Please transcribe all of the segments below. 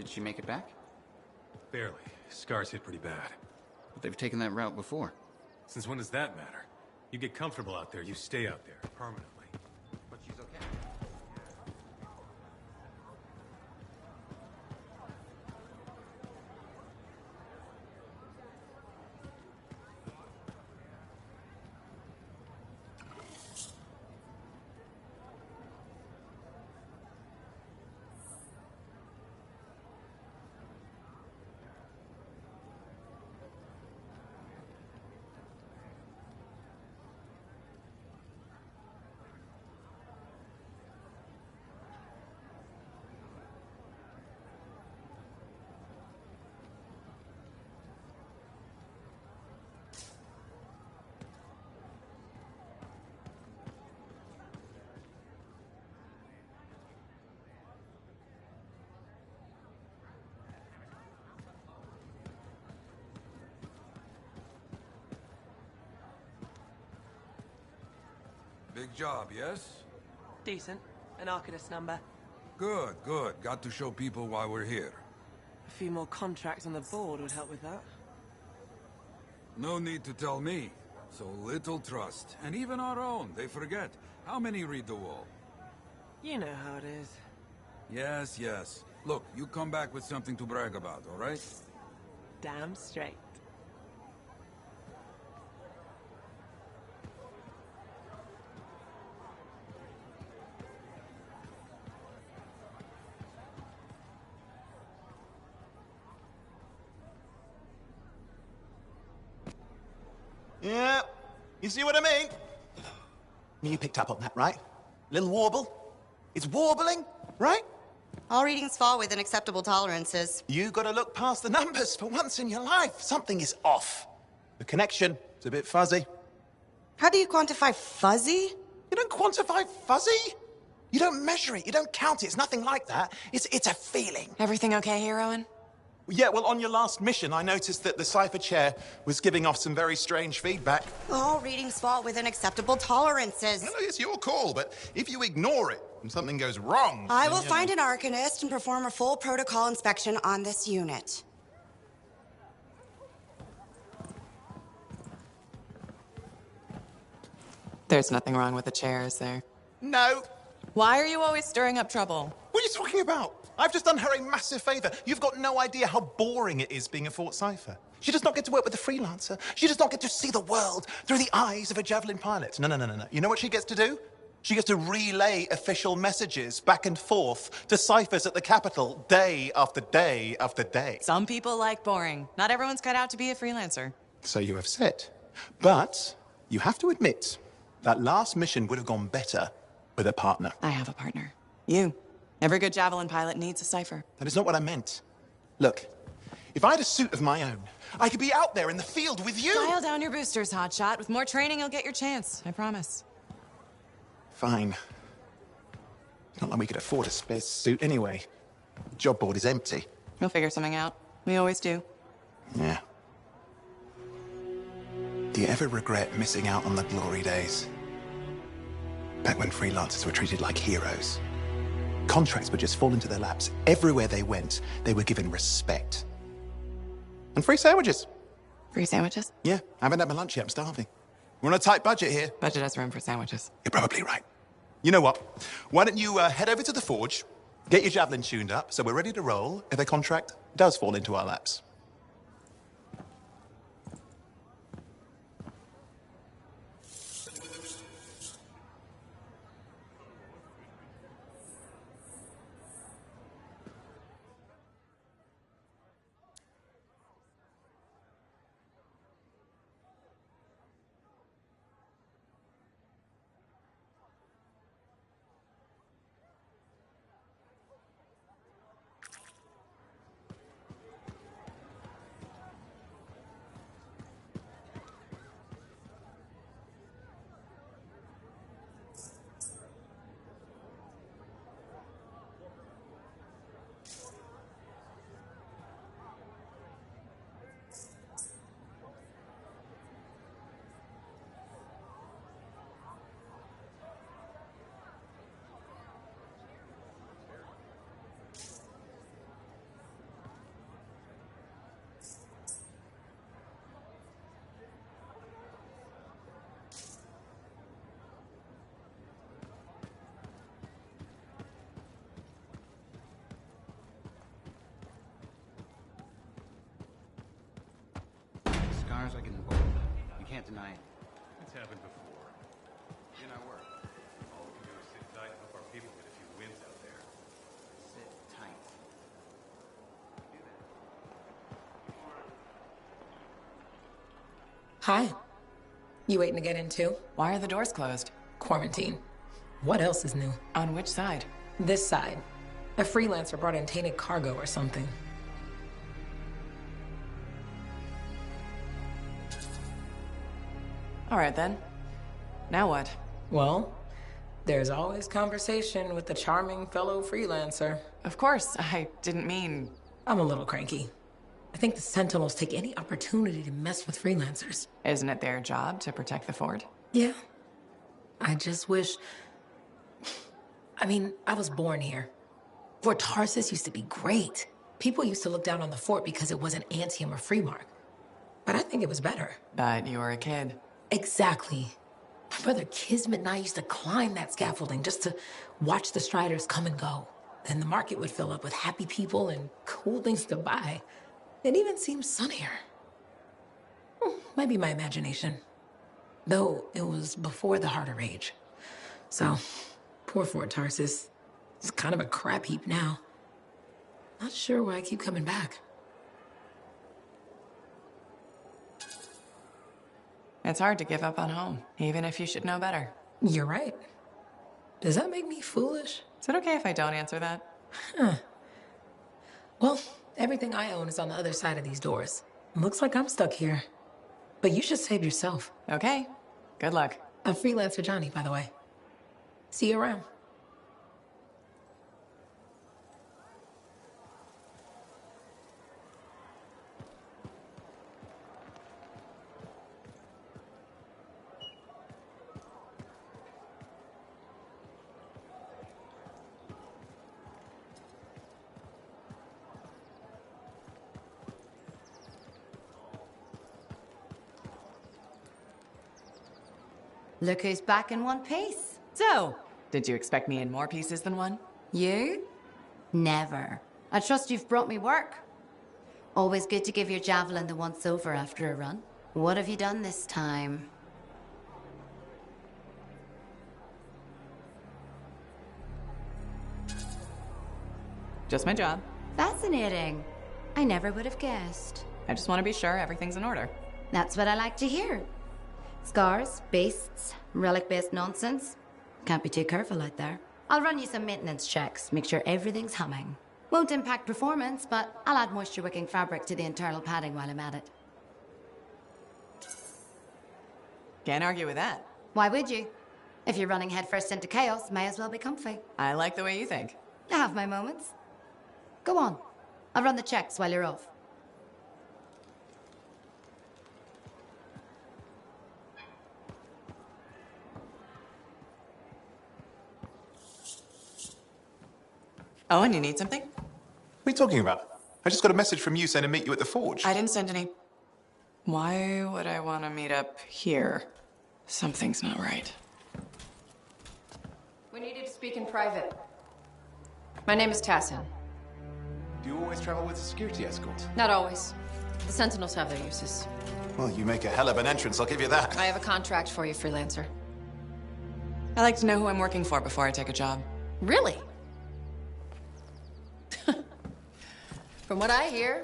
Did she make it back? Barely. Scars hit pretty bad. But they've taken that route before. Since when does that matter? You get comfortable out there, you stay out there, permanently. But she's okay. Big job, yes? Decent. An Arcanist number. Good, good. Got to show people why we're here. A few more contracts on the board would help with that. No need to tell me. So little trust. And even our own, they forget. How many read the wall? You know how it is. Yes, yes. Look, you come back with something to brag about, all right? Damn straight. Yeah, you see what I mean? You picked up on that, right? Little warble? It's warbling, right? All readings fall within acceptable tolerances. You gotta look past the numbers for once in your life. Something is off. The connection is a bit fuzzy. How do you quantify fuzzy? You don't quantify fuzzy? You don't measure it, you don't count it, it's nothing like that. It's a feeling. Everything okay here, Owen? Yeah, well, on your last mission, I noticed that the Cypher Chair was giving off some very strange feedback. All readings fall within acceptable tolerances. Well, it's your call, but if you ignore it and something goes wrong... I will find an Arcanist and perform a full protocol inspection on this unit. There's nothing wrong with the chair, is there? No. Why are you always stirring up trouble? What are you talking about? I've just done her a massive favor. You've got no idea how boring it is being a Fort Cypher. She does not get to work with a freelancer. She does not get to see the world through the eyes of a Javelin pilot. No. You know what she gets to do? She gets to relay official messages back and forth to ciphers at the capital day after day after day. Some people like boring. Not everyone's cut out to be a freelancer. So you have said. But you have to admit, that last mission would have gone better with a partner. I have a partner. You. Every good Javelin pilot needs a cipher. That is not what I meant. Look, if I had a suit of my own, I could be out there in the field with you. Dial down your boosters, hotshot. With more training, you'll get your chance. I promise. Fine. It's not like we could afford a spare suit anyway. The job board is empty. We'll figure something out. We always do. Yeah. Do you ever regret missing out on the glory days? Back when freelancers were treated like heroes. Contracts would just fall into their laps. Everywhere they went, they were given respect. And free sandwiches. Free sandwiches? Yeah, I haven't had my lunch yet. I'm starving. We're on a tight budget here. Budget has room for sandwiches. You're probably right. You know what? Why don't you head over to the forge, get your Javelin tuned up, so we're ready to roll if a contract does fall into our laps. as I can avoid it. You can't deny it. It's happened before. In our work. All we can do is sit tight and hope our people get a few wins out there. Sit tight. Hi. You waiting to get in too? Why are the doors closed? Quarantine. What else is new? On which side? This side. A freelancer brought in tainted cargo or something. All right, then. Now what? Well, there's always conversation with the charming fellow freelancer. Of course, I didn't mean... I'm a little cranky. I think the Sentinels take any opportunity to mess with freelancers. Isn't it their job to protect the fort? Yeah. I just wish... I mean, I was born here. Fort Tarsus used to be great. People used to look down on the fort because it wasn't Anthem or Freemark. But I think it was better. But you were a kid. Exactly. My brother Kismet and I used to climb that scaffolding just to watch the Striders come and go. Then the market would fill up with happy people and cool things to buy. It even seemed sunnier. Might be my imagination. Though it was before the Harder Age. So, poor Fort Tarsus. It's kind of a crap heap now. Not sure why I keep coming back. It's hard to give up on home, even if you should know better. You're right. Does that make me foolish? Is it okay if I don't answer that? Well, everything I own is on the other side of these doors. Looks like I'm stuck here. But you should save yourself. Okay. Good luck. I'm freelancer Johnny, by the way. See you around. Look who's back in one piece. So, did you expect me in more pieces than one? You? Never. I trust you've brought me work. Always good to give your javelin the once-over after a run. What have you done this time? Just my job. Fascinating. I never would have guessed. I just want to be sure everything's in order. That's what I like to hear. Scars, beasts, relic-based nonsense. Can't be too careful out there. I'll run you some maintenance checks, make sure everything's humming. Won't impact performance, but I'll add moisture-wicking fabric to the internal padding while I'm at it. Can't argue with that. Why would you? If you're running headfirst into chaos, may as well be comfy. I like the way you think. I have my moments. Go on. I'll run the checks while you're off. Oh, and you need something? What are you talking about? I just got a message from you saying to meet you at the forge. I didn't send any. Why would I want to meet up here? Something's not right. We needed to speak in private. My name is Tassin. Do you always travel with a security escort? Not always. The Sentinels have their uses. Well, you make a hell of an entrance, I'll give you that. I have a contract for you, freelancer. I like to know who I'm working for before I take a job. Really? From what I hear,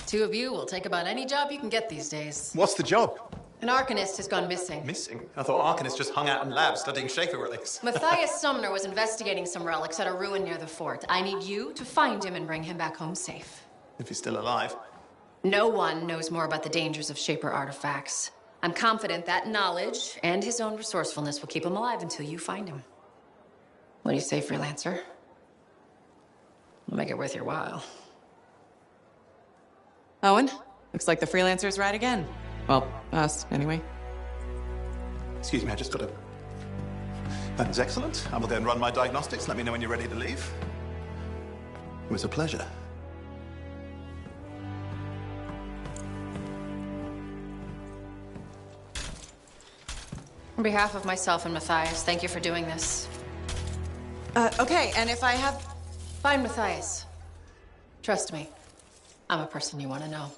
two of you will take about any job you can get these days. What's the job? An Arcanist has gone missing. Missing? I thought Arcanists just hung out in labs studying Shaper relics. Matthias Sumner was investigating some relics at a ruin near the fort. I need you to find him and bring him back home safe. If he's still alive. No one knows more about the dangers of Shaper artifacts. I'm confident that knowledge and his own resourcefulness will keep him alive until you find him. What do you say, freelancer? We'll make it worth your while. Owen, looks like the freelancer's right again. Well, us, anyway. Excuse me, I just got a... That is excellent. I will go and run my diagnostics. Let me know when you're ready to leave. It was a pleasure. On behalf of myself and Matthias, thank you for doing this. Okay, and if I have... Fine, Matthias. Trust me. I'm a person you want to know.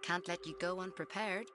Can't let you go unprepared.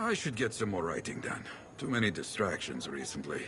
I should get some more writing done. Too many distractions recently.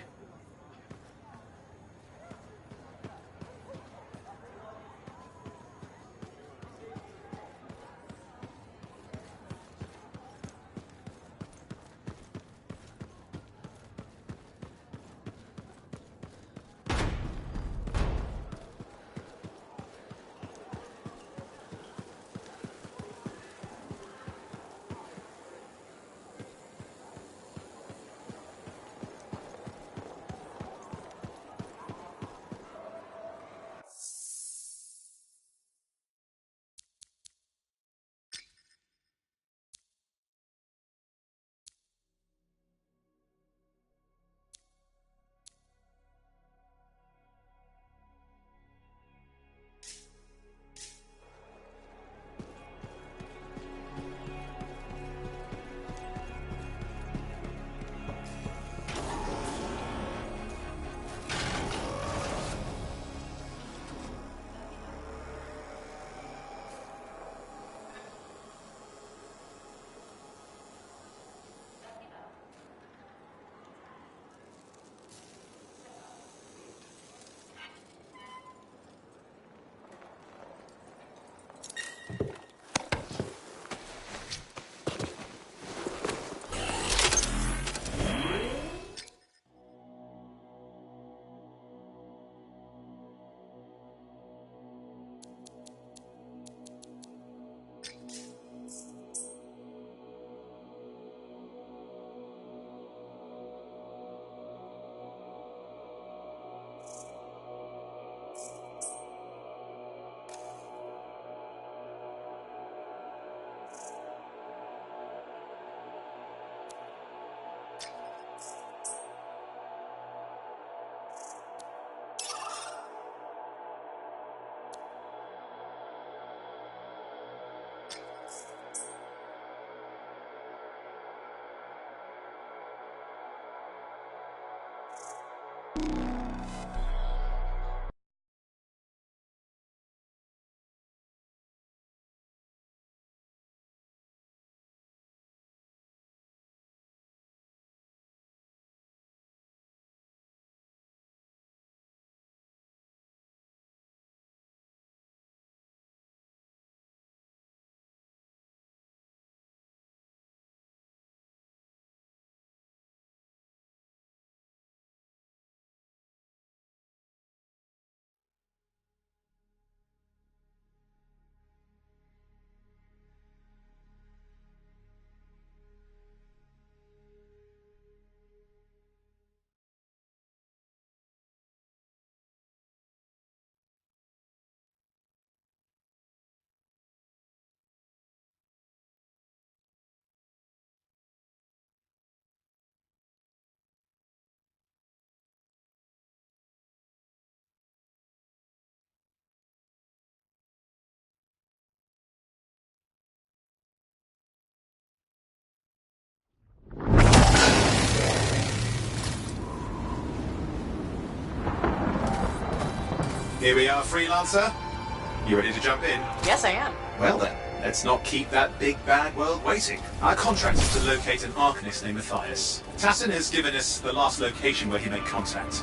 Here we are, Freelancer. You ready to jump in? Yes, I am. Well then, let's not keep that big bad world waiting. Our contract is to locate an Arcanist named Matthias. Tassin has given us the last location where he made contact.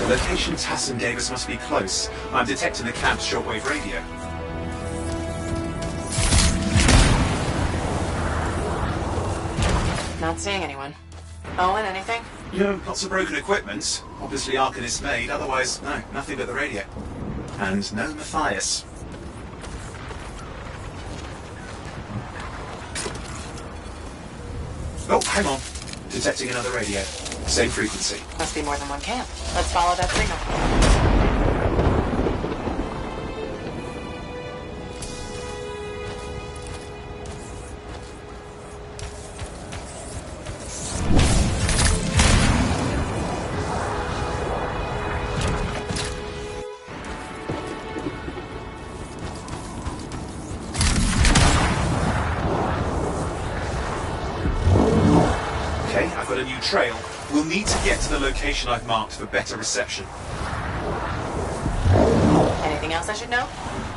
The location Tassin gave us must be close. I'm detecting the camp's shortwave radio. Not seeing anyone. Owen, anything? Yeah, lots of broken equipment. Obviously Arcanist made, otherwise, no, nothing but the radio. And no Matthias. Oh, hang on. Detecting another radio. Same frequency. Must be more than one camp. Let's follow that signal. new trail, we'll need to get to the location I've marked for better reception. Anything else I should know?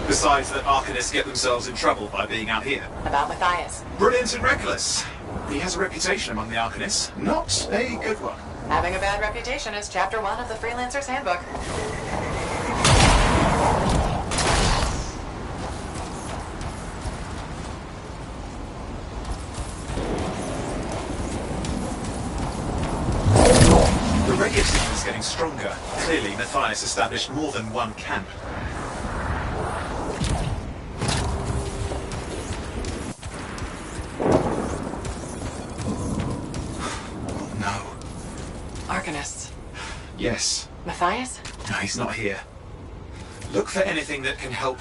Besides that Arcanists get themselves in trouble by being out here. About Matthias? Brilliant and reckless. He has a reputation among the Arcanists. Not a good one. Having a bad reputation is chapter 1 of the Freelancer's Handbook. The radio signal is getting stronger. Clearly, Matthias established more than one camp. Oh no. Arcanists. Yes. Matthias? No, he's not here. Look for anything that can help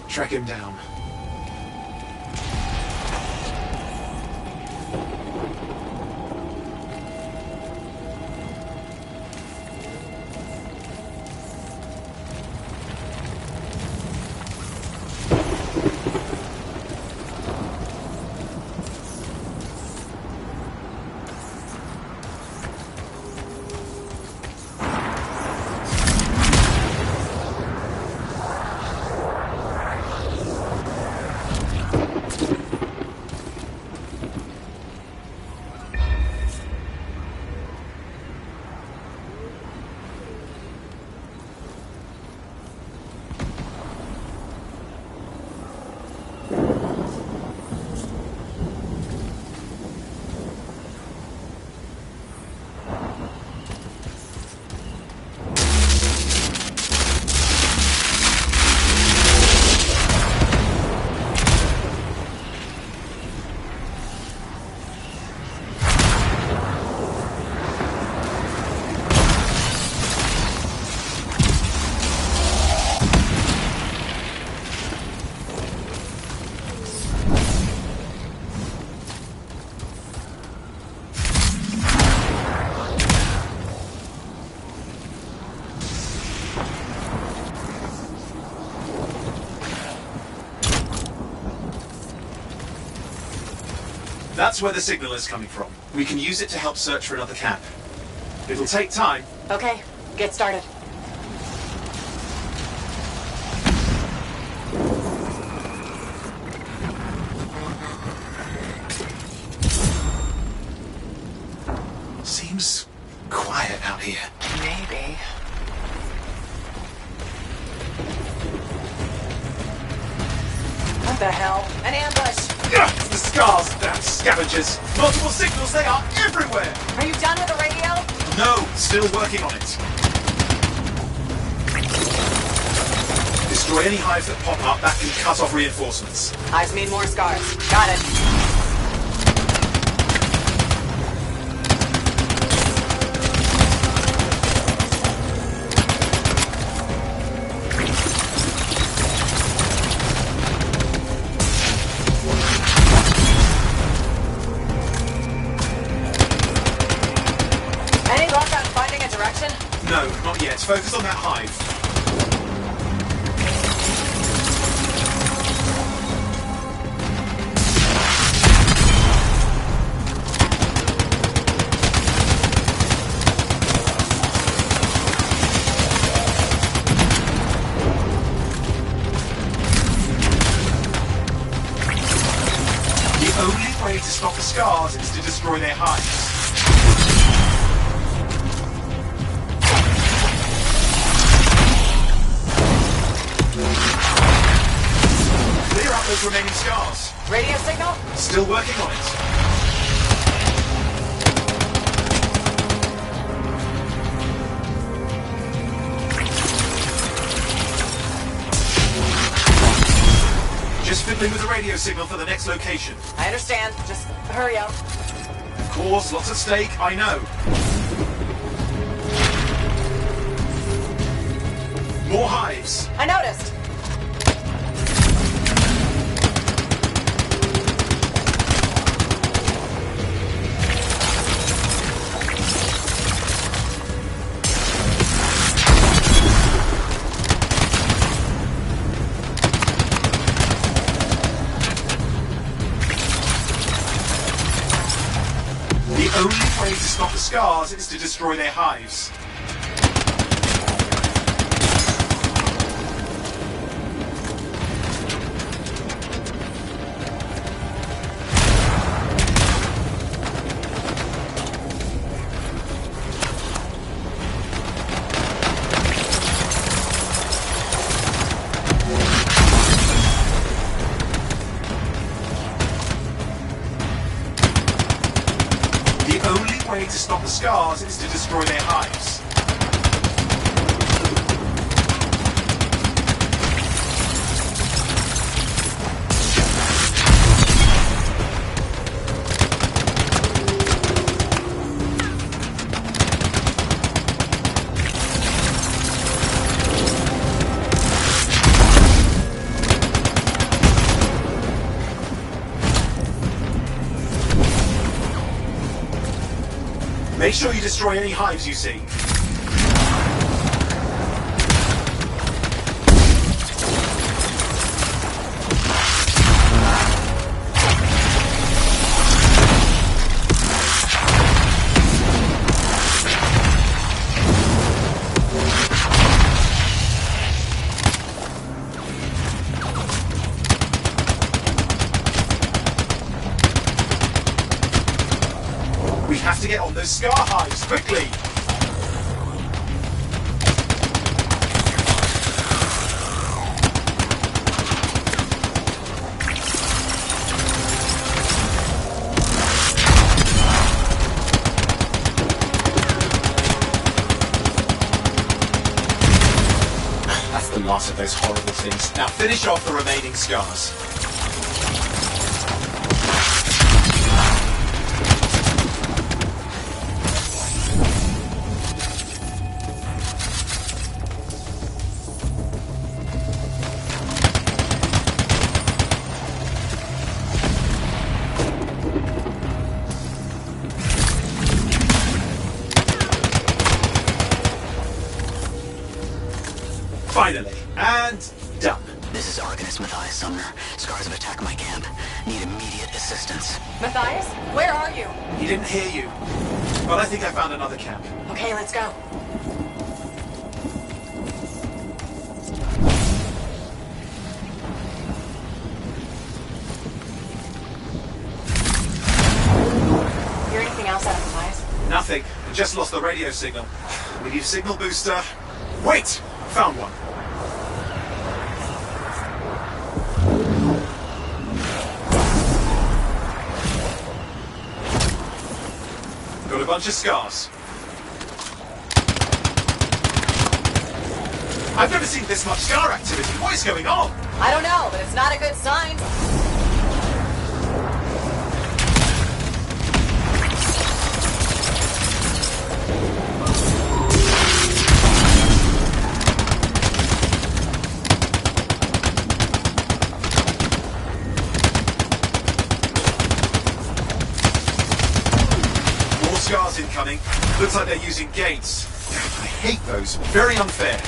track him down. That's where the signal is coming from. We can use it to help search for another camp. It'll take time. Okay, get started. Seems quiet out here. Maybe. What the hell? An ambush! Ugh, the scars, damn scavengers! Multiple signals, they are everywhere! Are you done with the radio? No, still working on it. Destroy any hives that pop up, that can cut off reinforcements. Hives mean more scars. Got it. Any luck on finding a direction? No, not yet. Focus on that hive. The only way to stop the scars is to destroy their hives. Clear up those remaining scars. Radio signal? Still working on it. Just fiddling with the radio signal for the next location. I understand. Just hurry up. Of course, lots at stake, I know. More hives. I noticed. The only way to stop scars is to destroy their hives. The only way to stop the scars is to destroy their hives. Make sure you destroy any hives you see. We have to get on those scar hives, quickly! That's the last of those horrible things. Now finish off the remaining scars. Finally, and done. This is Arcanist Matthias Sumner. Scars have attacked my camp. Need immediate assistance. Matthias, where are you? He didn't hear you, but I think I found another camp. Okay, let's go. Hear anything else out of Matthias? Nothing. I just lost the radio signal. We need a signal booster. Wait! Found one. Got a bunch of scars. I've never seen this much scar activity. What is going on? I don't know, but it's not a good sign. Scars incoming. Looks like they're using gates. I hate those. Very unfair.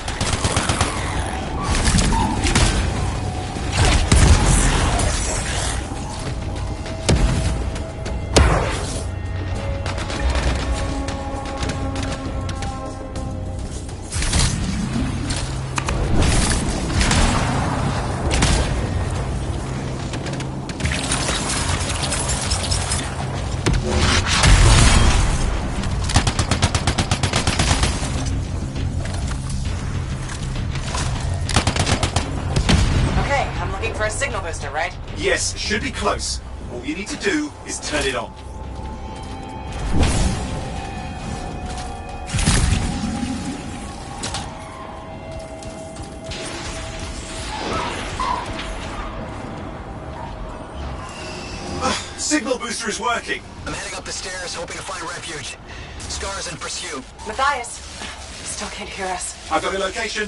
For a signal booster, right? Yes, should be close. All you need to do is turn it on. Signal booster is working. I'm heading up the stairs, hoping to find refuge. Scars in pursuit. Matthias, still can't hear us. I've got a location.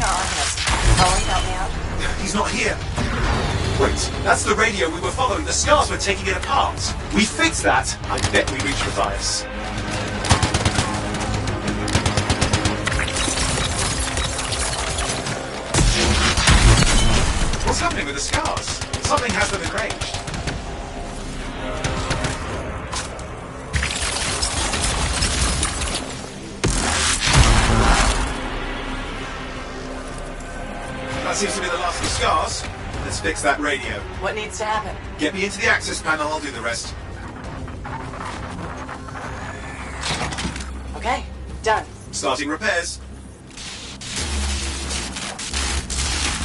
our Arcanist. Owen, help me out. He's not here. Wait, that's the radio we were following. The scars were taking it apart. We fixed that. I bet we reached Matthias. What's happening with the scars? Something has them enraged. That seems to be the last of the scars. Let's fix that radio. What needs to happen? Get me into the access panel, I'll do the rest. Okay, done. Starting repairs.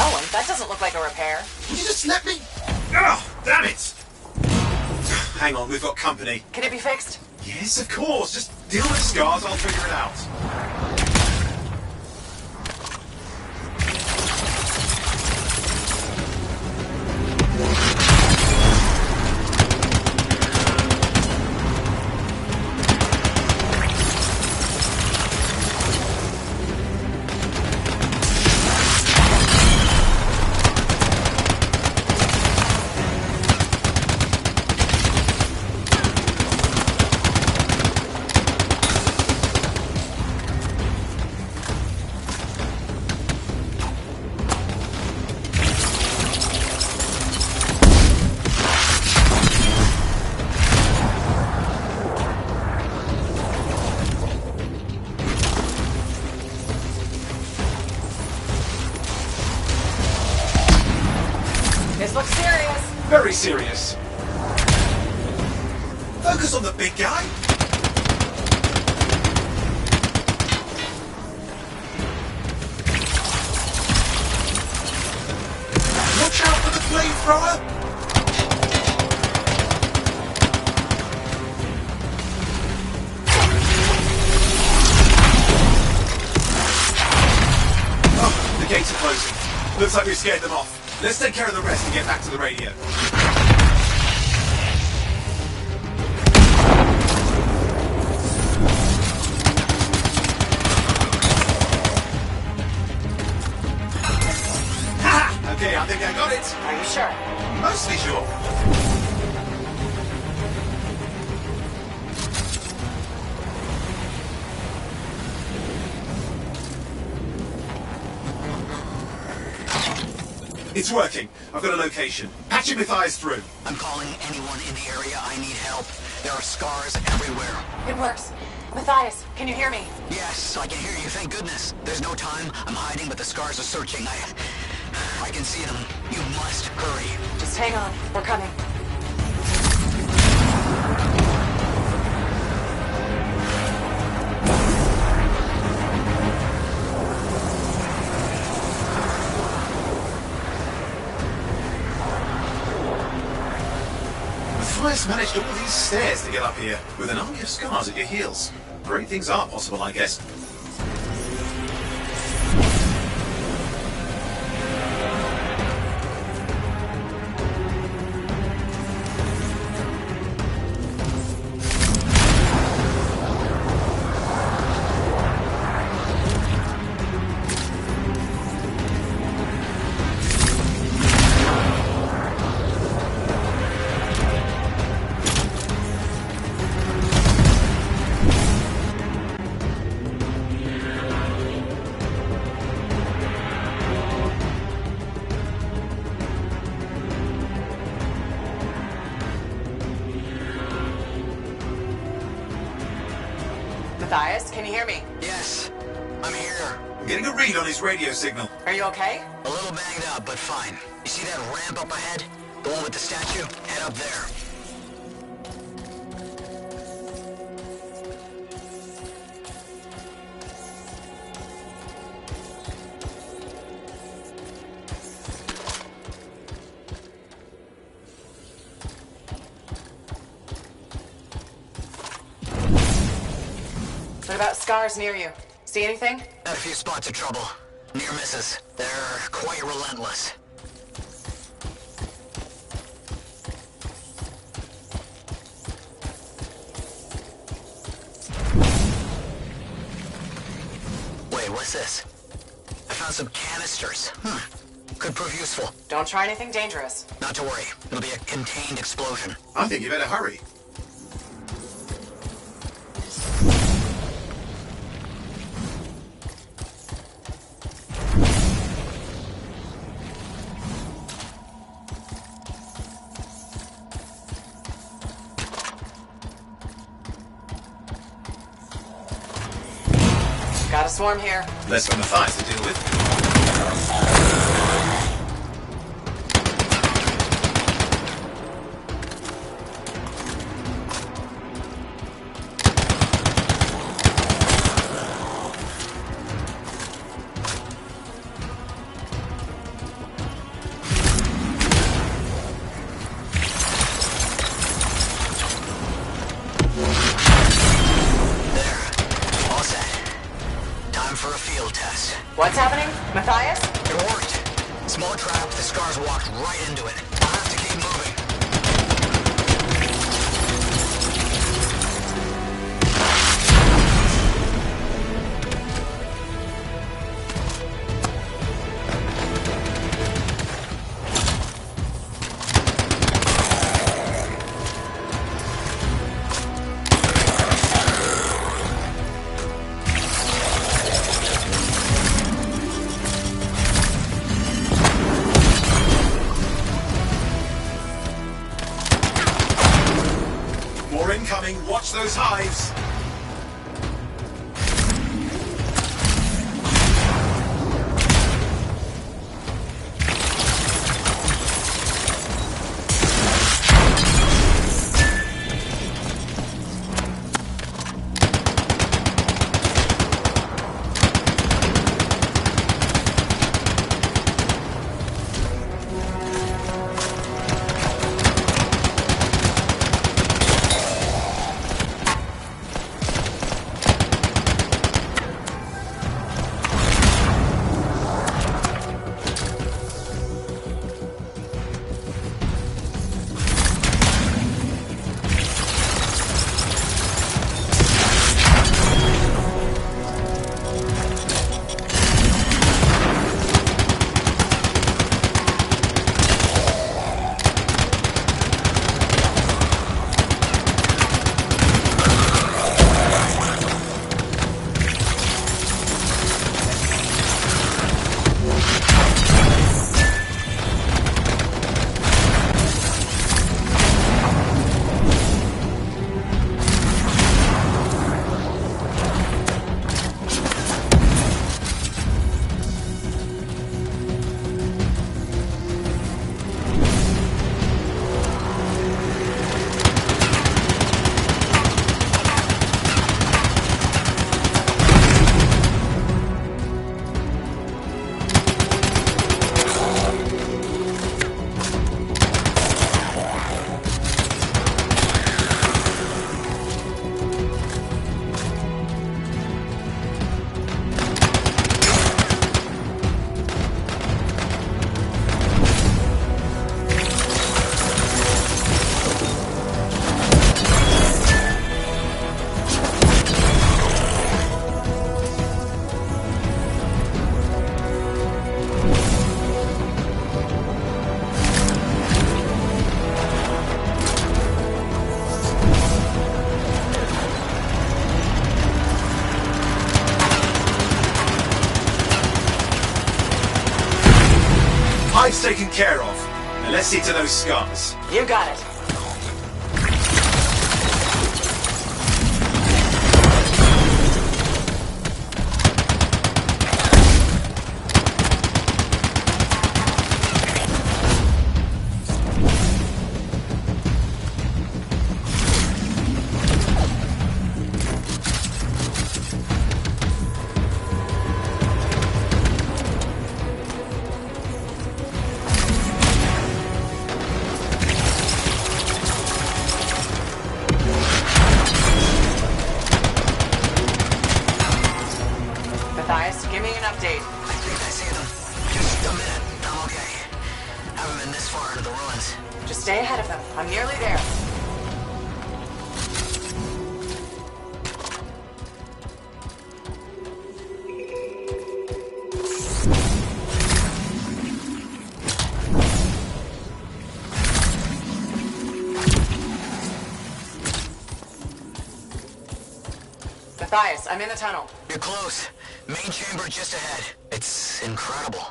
Owen, that doesn't look like a repair. Would you just let me? Oh, damn it! Hang on, we've got company. Can it be fixed? Yes, of course. Just deal with the scars, I'll figure it out. This looks serious. Very serious. Focus on the big guy. Watch out for the flamethrower. Oh, the gates are closing. Looks like we scared them off. Let's take care of the rest and get back to the radio. Ha! Okay, I think I got it. Are you sure? Mostly sure. It's working. I've got a location. Patching Matthias through. I'm calling anyone in the area. I need help. There are scars everywhere. It works. Matthias, can you hear me? Yes, I can hear you. Thank goodness. There's no time. I'm hiding, but the scars are searching. I can see them. You must hurry. Just hang on. We're coming. Matthias managed all these stairs to get up here, with an army of scars at your heels. Great things are possible, I guess. Matthias, can you hear me? Yes, I'm here. I'm getting a read on his radio signal. Are you okay? A little banged up, but fine. You see that ramp up ahead? The one with the statue? Head up there. What about scars near you? See anything? Had a few spots of trouble. Near misses. They're quite relentless. Wait, what's this? I found some canisters. Could prove useful. Don't try anything dangerous. Not to worry. It'll be a contained explosion. I think you better hurry. Got a swarm here. Less for Matthias to deal with. What's happening? Matthias? It worked. Small trap, the scars walked right into it. I'll have to keep moving. More incoming. Watch those hives. Hive's taken care of. Now let's see to those scars. You got it. Matthias, give me an update. I think I see them. Just a minute. I'm okay. Haven't been this far into the ruins. Just stay ahead of them. I'm nearly there. Matthias, I'm in the tunnel. You're close. Main chamber just ahead. It's incredible.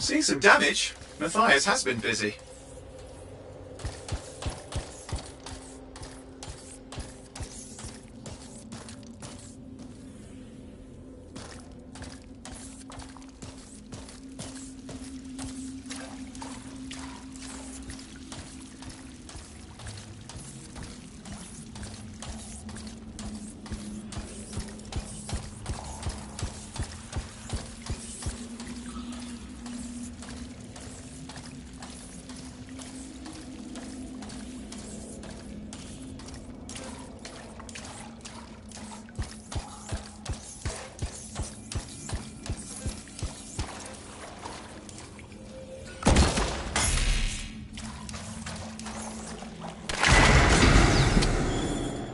Seeing some damage. Matthias has been busy.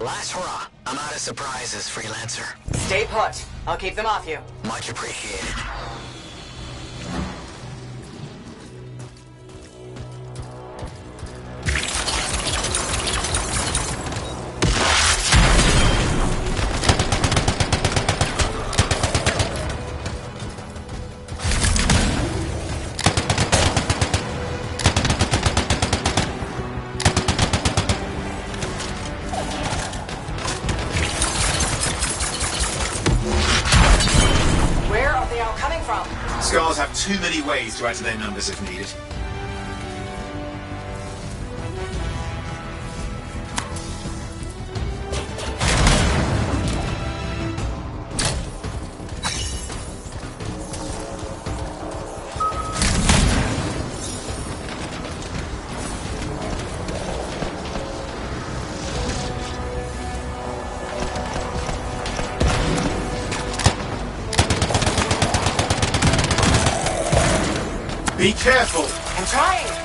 Last hurrah. I'm out of surprises, freelancer. Stay put. I'll keep them off you. Much appreciated. Scars have too many ways to add to their numbers if needed. Be careful! I'm trying!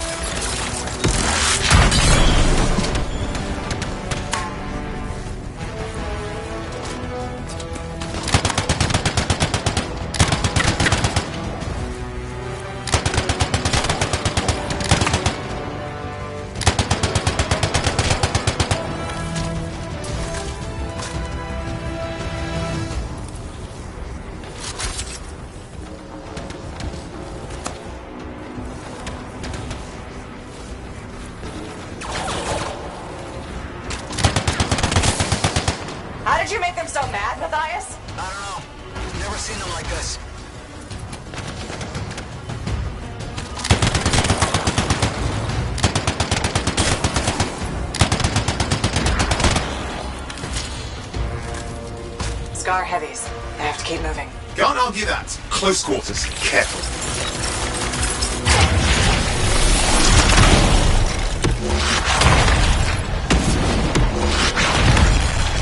How did you make them so mad, Matthias? I don't know. Never seen them like this. Scar heavies. I have to keep moving. Can't argue that. Close quarters. Careful.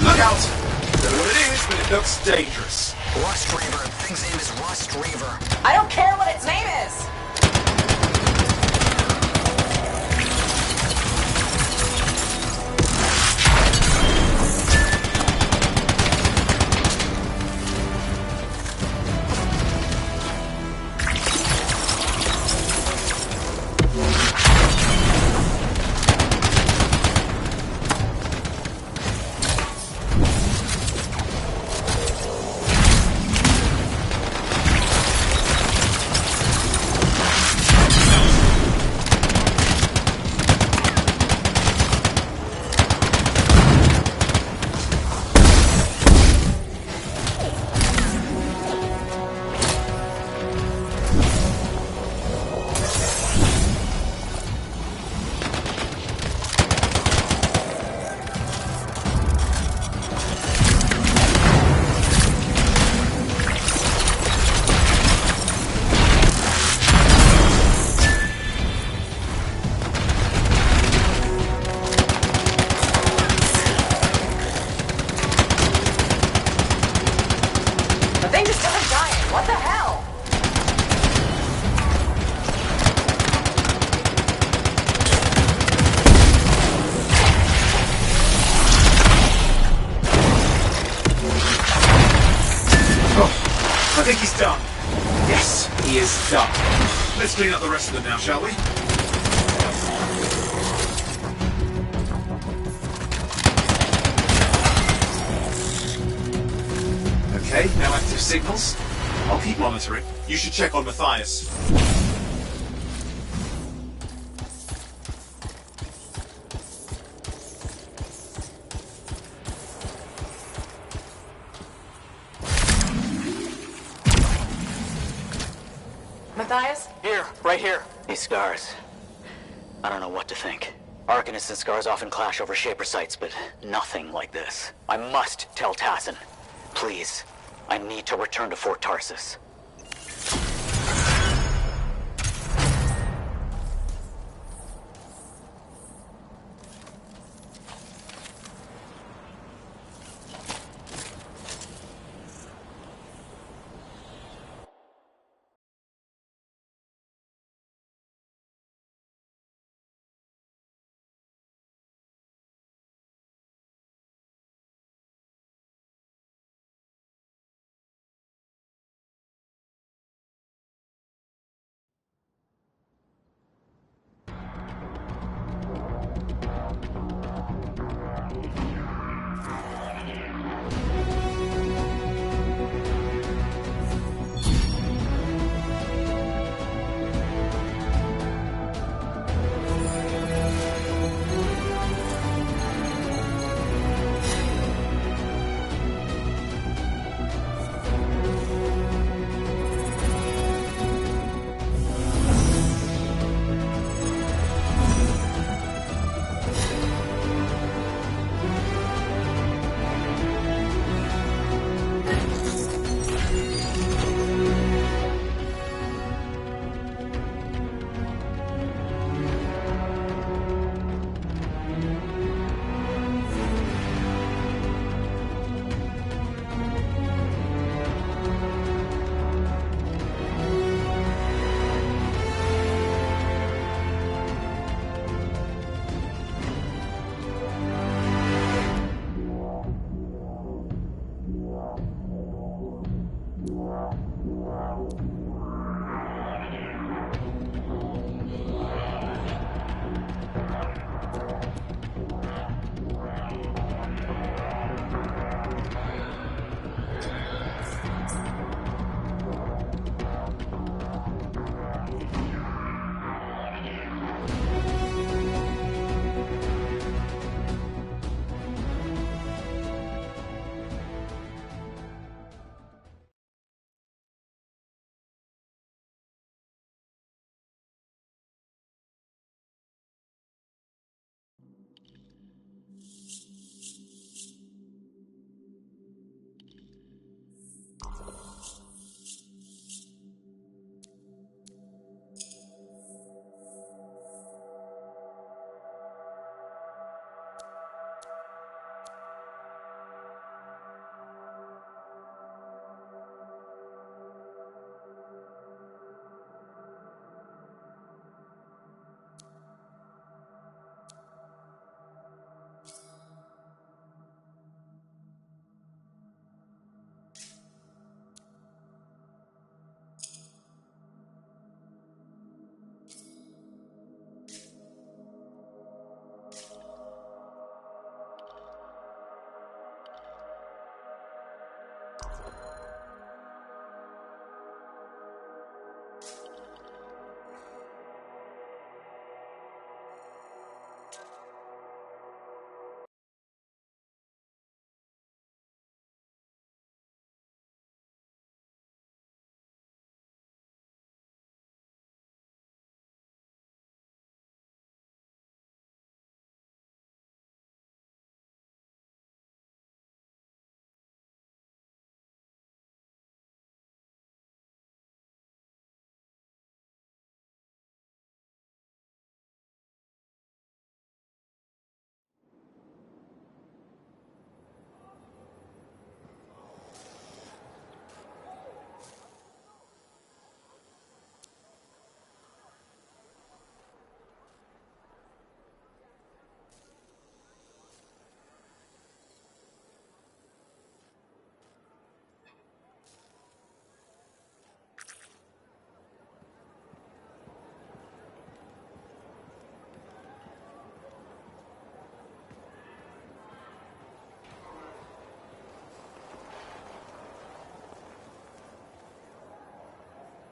Look out! Don't know what it is, but it looks dangerous. Rust Reaver. Thing's name is Rust Reaver. I don't care what its name is! done. Yes, he is done. Let's clean up the rest of them now, shall we? Okay, now active signals. I'll keep monitoring. You should check on Matthias. Matthias? Here, right here. These scars. I don't know what to think. Arcanists and scars often clash over Shaper sites, but nothing like this. I must tell Tassin. Please. I need to return to Fort Tarsus.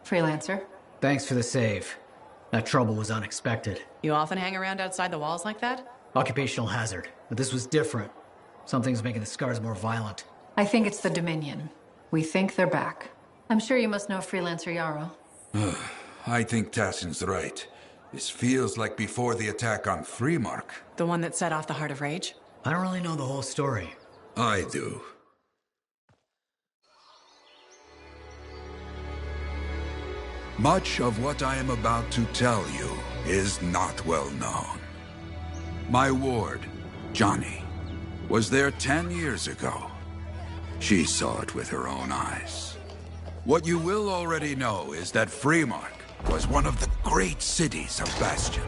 Freelancer. Thanks for the save. That trouble was unexpected. You often hang around outside the walls like that? Occupational hazard. But this was different. Something's making the scars more violent. I think it's the Dominion. We think they're back. I'm sure you must know Freelancer Yarrow. I think Tassin's right. This feels like before the attack on Freemark. The one that set off the Heart of Rage? I don't really know the whole story. I do. Much of what I am about to tell you is not well known. My ward, Johnny, was there 10 years ago. She saw it with her own eyes. What you will already know is that Freemark was one of the great cities of Bastion.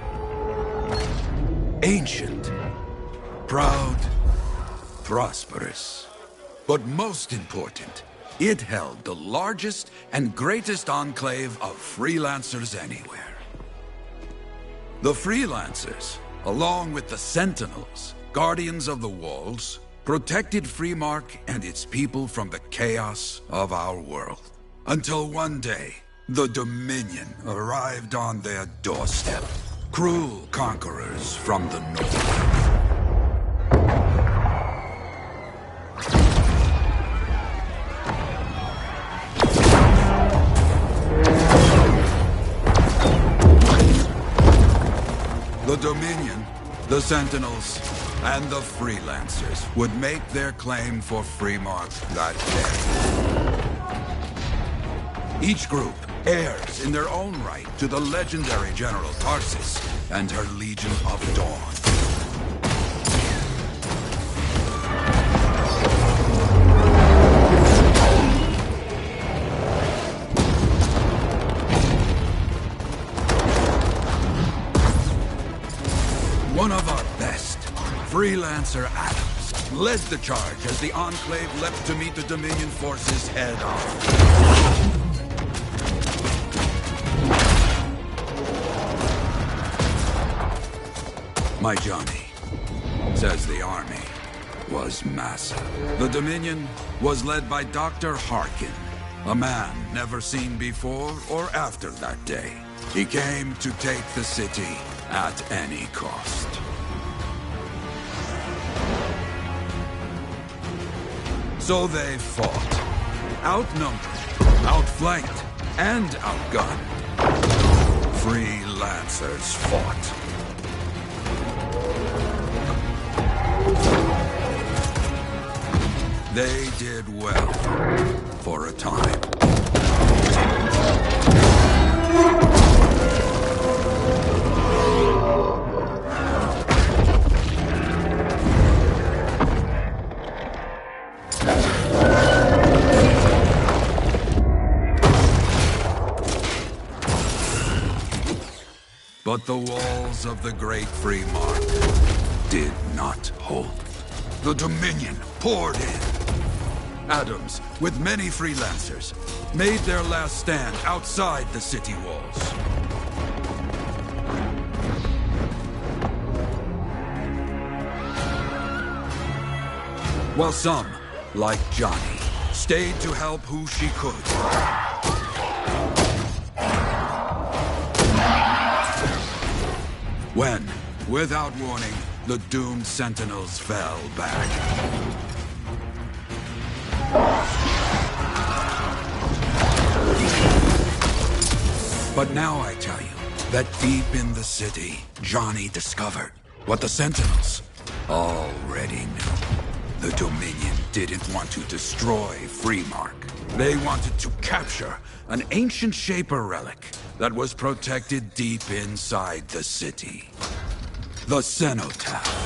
Ancient, proud, prosperous. But most important, it held the largest and greatest enclave of freelancers anywhere. The freelancers, along with the Sentinels, guardians of the walls, protected Freemark and its people from the chaos of our world. Until one day, the Dominion arrived on their doorstep. Cruel conquerors from the north. The Dominion, the Sentinels, and the Freelancers would make their claim for Freemark that day. Each group heirs in their own right to the legendary General Tarsis and her Legion of Dawn. One of our best, Freelancer Adams, led the charge as the Enclave leapt to meet the Dominion forces head-on. My Johnny says the army was massive. The Dominion was led by Dr. Harkin, a man never seen before or after that day. He came to take the city at any cost. So they fought. Outnumbered, outflanked, and outgunned. Freelancers fought. They did well for a time. But the walls of the Great Freemark did not hold. The Dominion poured in. Adams, with many freelancers, made their last stand outside the city walls. While some, like Johnny, stayed to help who she could. When, without warning, the doomed Sentinels fell back. But now I tell you that deep in the city, Johnny discovered what the Sentinels already knew. The Dominion didn't want to destroy Freemark. They wanted to capture an ancient Shaper relic that was protected deep inside the city. The Cenotaph.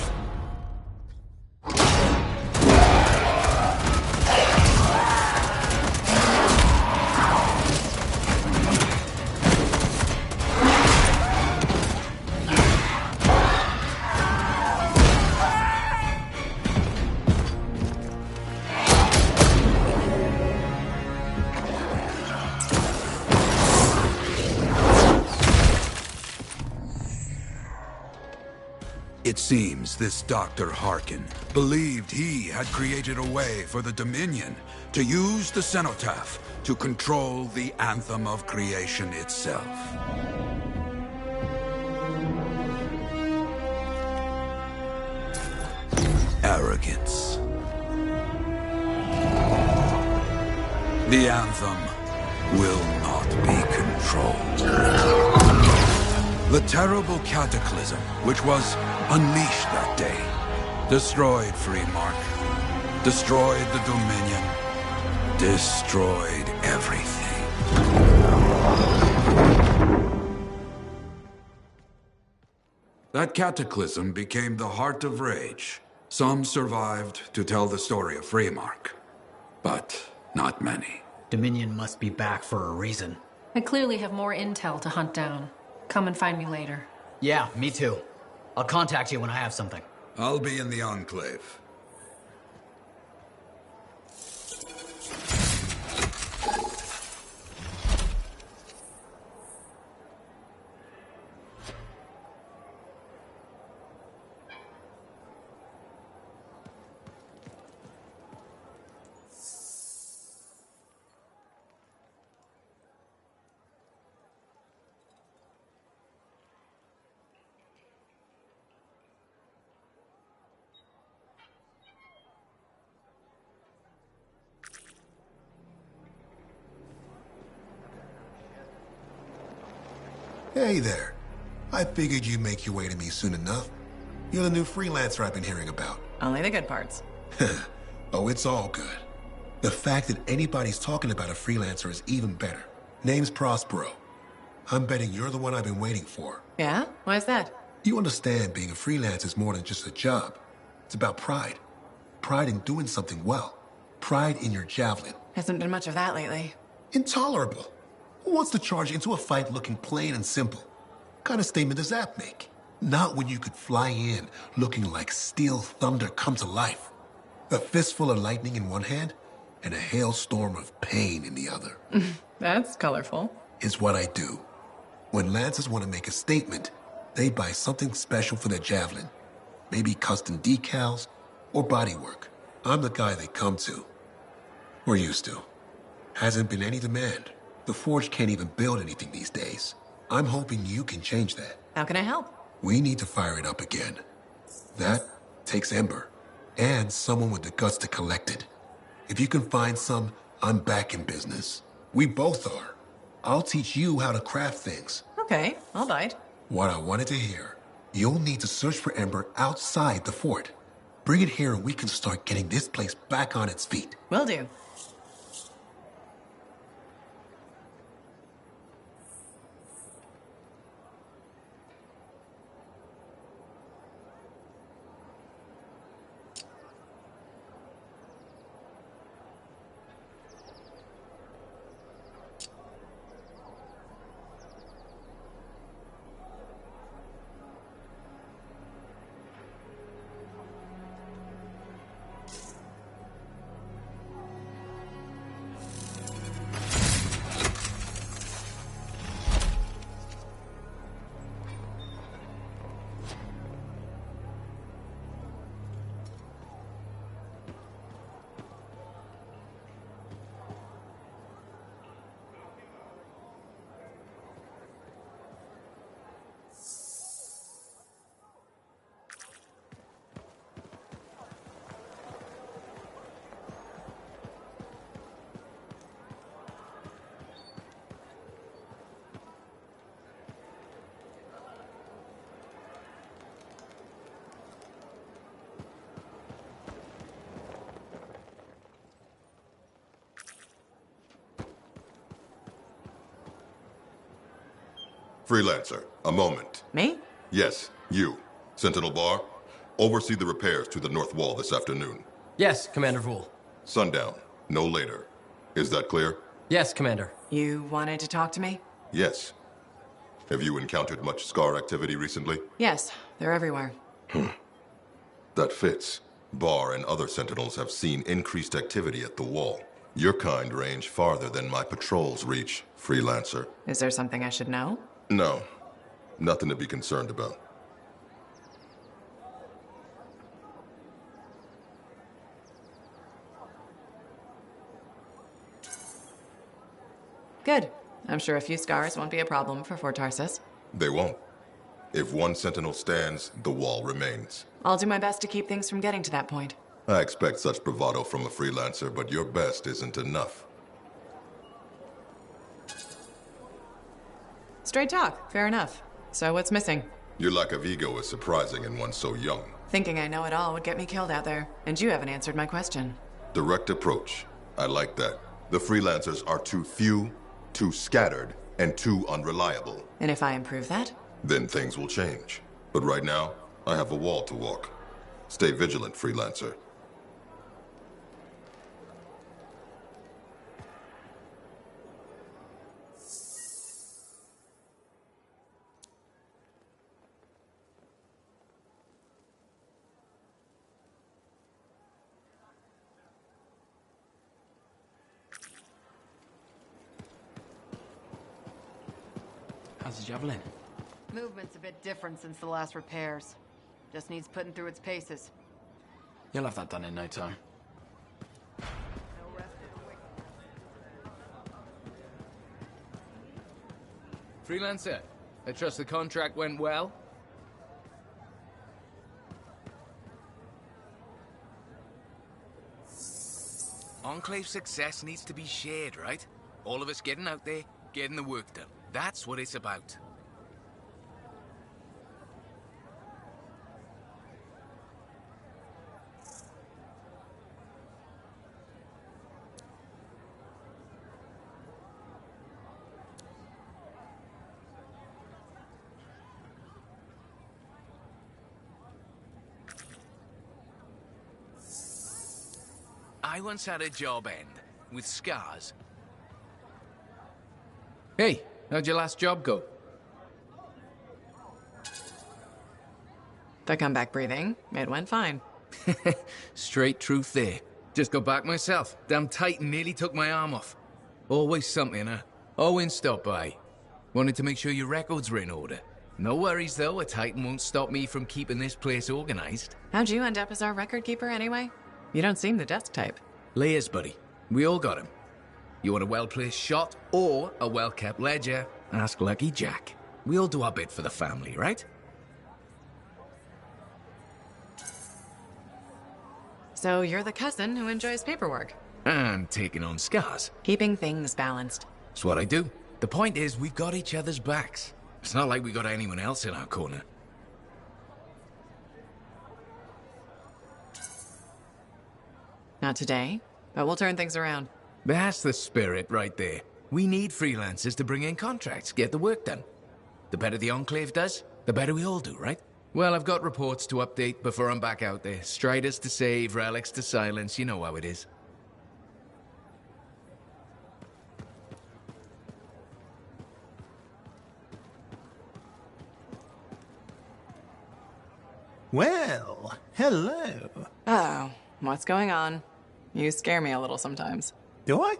Its Seems this Dr. Harkin believed he had created a way for the Dominion to use the cenotaph to control the Anthem of Creation itself. Arrogance. The Anthem will not be controlled. The terrible cataclysm which was unleashed that day destroyed Freemark, destroyed the Dominion, destroyed everything. That cataclysm became the heart of rage. Some survived to tell the story of Freemark, but not many. Dominion must be back for a reason. I clearly have more intel to hunt down. Come and find me later. Yeah, me too. I'll contact you when I have something. I'll be in the Enclave. Hey there. I figured you'd make your way to me soon enough. You're the new freelancer I've been hearing about. Only the good parts. Oh, it's all good. The fact that anybody's talking about a freelancer is even better. Name's Prospero. I'm betting you're the one I've been waiting for. Yeah? Why is that? You understand being a freelance is more than just a job. It's about pride. Pride in doing something well. Pride in your javelin. Hasn't been much of that lately. Intolerable. Who wants to charge into a fight looking plain and simple? What kind of statement does that make? Not when you could fly in looking like steel thunder come to life. A fistful of lightning in one hand and a hailstorm of pain in the other. That's colorful. Is what I do. When lancers want to make a statement, they buy something special for their javelin. Maybe custom decals or bodywork. I'm the guy they come to. Or used to. Hasn't been any demand. The Forge can't even build anything these days. I'm hoping you can change that. How can I help? We need to fire it up again. That takes Ember. And someone with the guts to collect it. If you can find some, I'm back in business. We both are. I'll teach you how to craft things. Okay, I'll bite. What I wanted to hear. You'll need to search for Ember outside the fort. Bring it here and we can start getting this place back on its feet. Will do. Freelancer, a moment. Me? Yes, you. Sentinel Bar, oversee the repairs to the north wall this afternoon. Yes, Commander Vool. Sundown, no later. Is that clear? Yes, Commander. You wanted to talk to me? Yes. Have you encountered much Scar activity recently? Yes, they're everywhere. That fits. Bar and other Sentinels have seen increased activity at the wall. Your kind range farther than my patrols reach, Freelancer. Is there something I should know? No. Nothing to be concerned about. Good. I'm sure a few scars won't be a problem for Fort Tarsus. They won't. If one sentinel stands, the wall remains. I'll do my best to keep things from getting to that point. I expect such bravado from a freelancer, but your best isn't enough. Straight talk. Fair enough. So what's missing? Your lack of ego is surprising in one so young. Thinking I know it all would get me killed out there. And you haven't answered my question. Direct approach. I like that. The freelancers are too few, too scattered, and too unreliable. And if I improve that? Then things will change. But right now, I have a wall to walk. Stay vigilant, freelancer. How's the javelin? Movement's a bit different since the last repairs. Just needs putting through its paces. You'll have that done in no time. Freelancer, I trust the contract went well? Enclave success needs to be shared, right? All of us getting out there, getting the work done. That's what it's about. I once had a job end with scars. Hey, how'd your last job go? To come back breathing, it went fine. Straight truth there. Just got back myself. Damn Titan nearly took my arm off. Always something, huh? Owen stopped by. Wanted to make sure your records were in order. No worries though, a Titan won't stop me from keeping this place organized. How'd you end up as our record keeper anyway? You don't seem the desk type. Layers, buddy. We all got him. You want a well-placed shot or a well-kept ledger? Ask Lucky Jack. We all do our bit for the family, right? So you're the cousin who enjoys paperwork. And taking on scars. Keeping things balanced. That's what I do. The point is, we've got each other's backs. It's not like we got anyone else in our corner. Not today, but we'll turn things around. That's the spirit right there. We need freelancers to bring in contracts, get the work done. The better the Enclave does, the better we all do, right? Well, I've got reports to update before I'm back out there. Striders to save, relics to silence, you know how it is. Well, hello. Oh, what's going on? You scare me a little sometimes. Do I?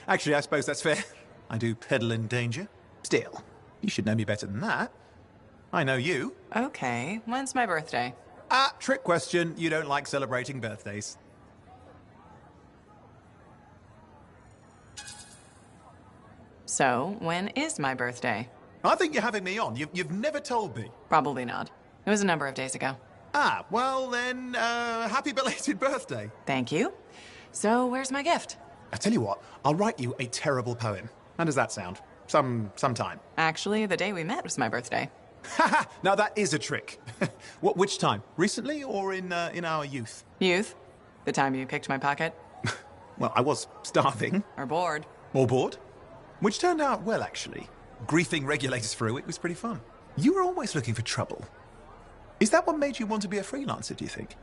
Actually, I suppose that's fair. I do peddle in danger. Still, you should know me better than that. I know you. Okay, when's my birthday? Trick question. You don't like celebrating birthdays. So, when is my birthday? I think you're having me on. You've never told me. Probably not. It was a number of days ago. Well then, happy belated birthday. Thank you. So, where's my gift? I tell you what, I'll write you a terrible poem. How does that sound? Sometime. Actually, the day we met was my birthday. Haha! Now that is a trick. Which time? Recently or in our youth? Youth? The time you picked my pocket? Well, I was starving. Or bored. Or bored. Which turned out well, actually. Griefing regulators through it was pretty fun. You were always looking for trouble. Is that what made you want to be a freelancer, do you think?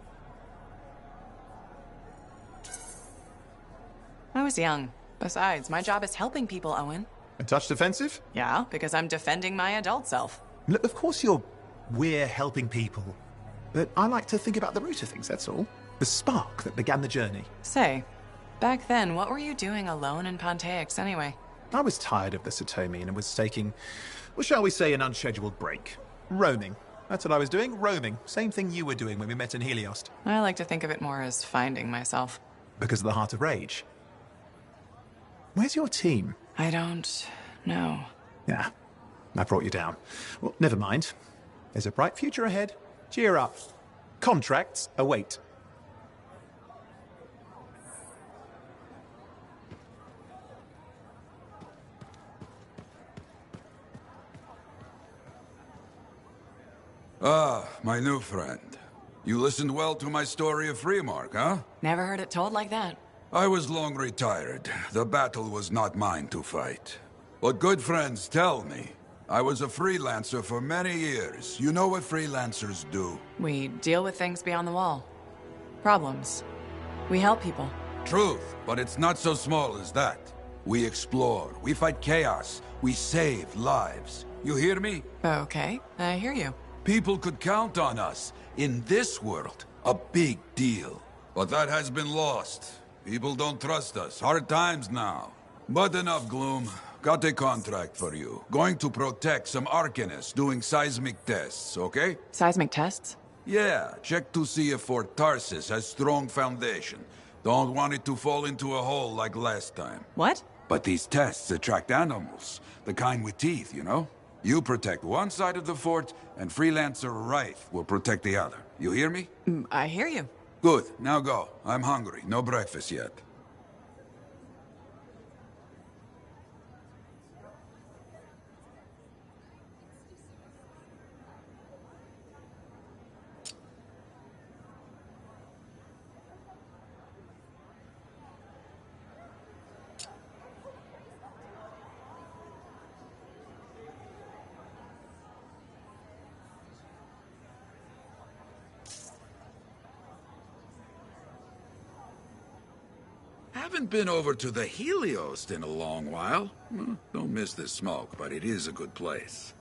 I was young. Besides, my job is helping people, Owen. A touch defensive? Yeah, because I'm defending my adult self. Look, of course we're helping people. But I like to think about the root of things, that's all. The spark that began the journey. Say, back then, what were you doing alone in Pontaix anyway? I was tired of the Satomian and was taking, well, shall we say, an unscheduled break. Roaming. That's what I was doing, roaming. Same thing you were doing when we met in Heliost. I like to think of it more as finding myself. Because of the Heart of Rage. Where's your team? I don't know. Yeah, I brought you down. Well, never mind. There's a bright future ahead. Cheer up. Contracts await. Ah, my new friend. You listened well to my story of Freemark, huh? Never heard it told like that. I was long retired. The battle was not mine to fight. But good friends tell me. I was a freelancer for many years. You know what freelancers do? We deal with things beyond the wall. Problems. We help people. Truth, but it's not so small as that. We explore, we fight chaos, we save lives. You hear me? Okay, I hear you. People could count on us. In this world, a big deal. But that has been lost. People don't trust us. Hard times now. But enough gloom. Got a contract for you. Going to protect some Arcanists doing seismic tests, okay? Seismic tests? Yeah, check to see if Fort Tarsis has strong foundation. Don't want it to fall into a hole like last time. What? But these tests attract animals. The kind with teeth, you know? You protect one side of the fort, and Freelancer Wraith will protect the other. You hear me? I hear you. Good. Now go. I'm hungry. No breakfast yet. Haven't been over to the Helios in a long while. Well, don't miss the smoke, but it is a good place.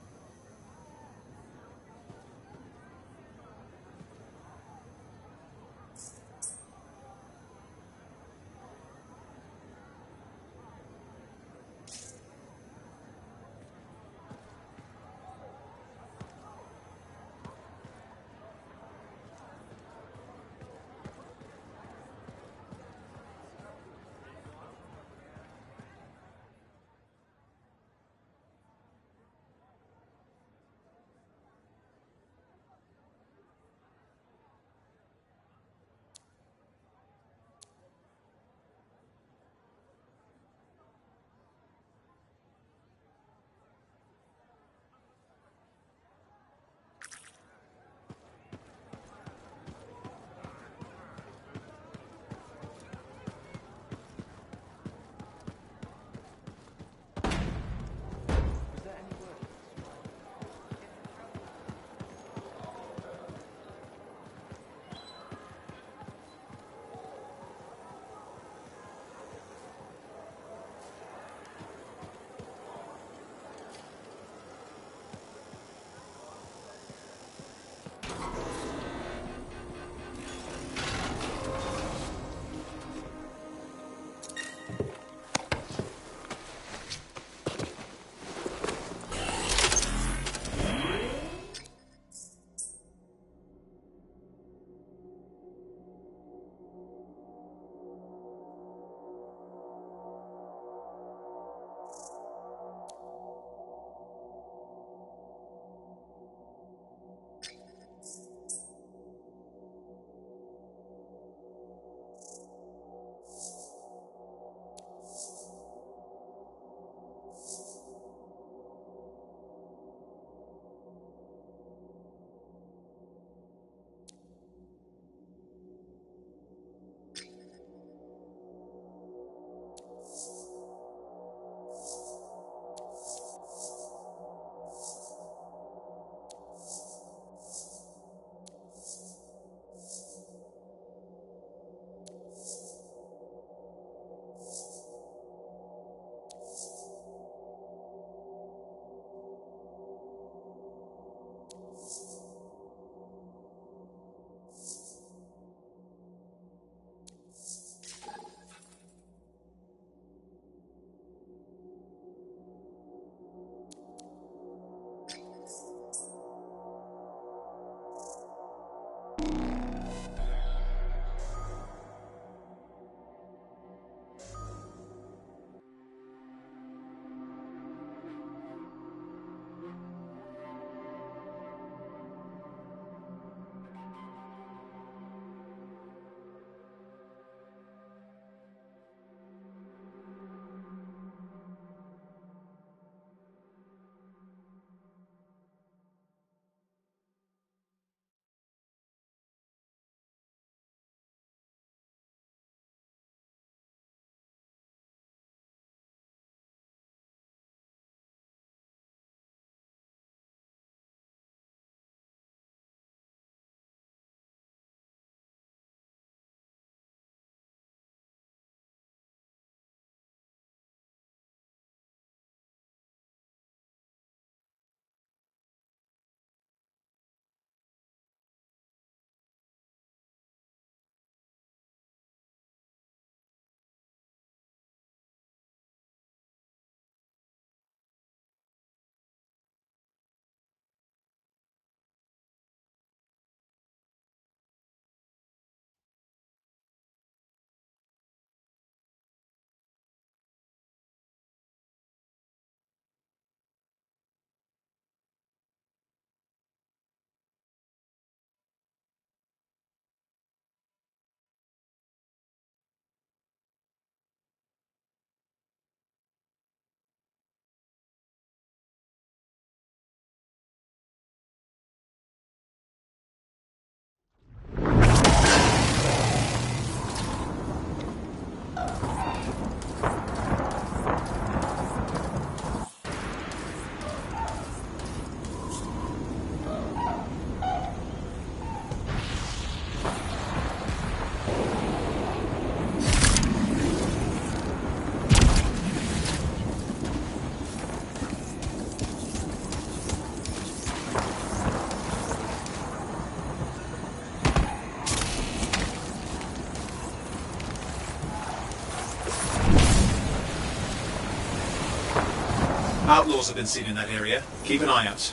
Outlaws have been seen in that area. Keep an eye out.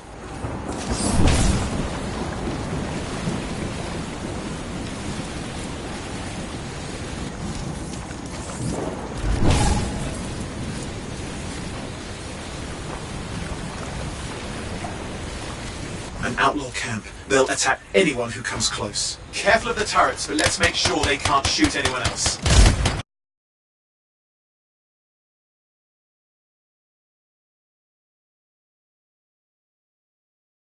An outlaw camp. They'll attack anyone who comes close. Careful of the turrets, but let's make sure they can't shoot anyone else.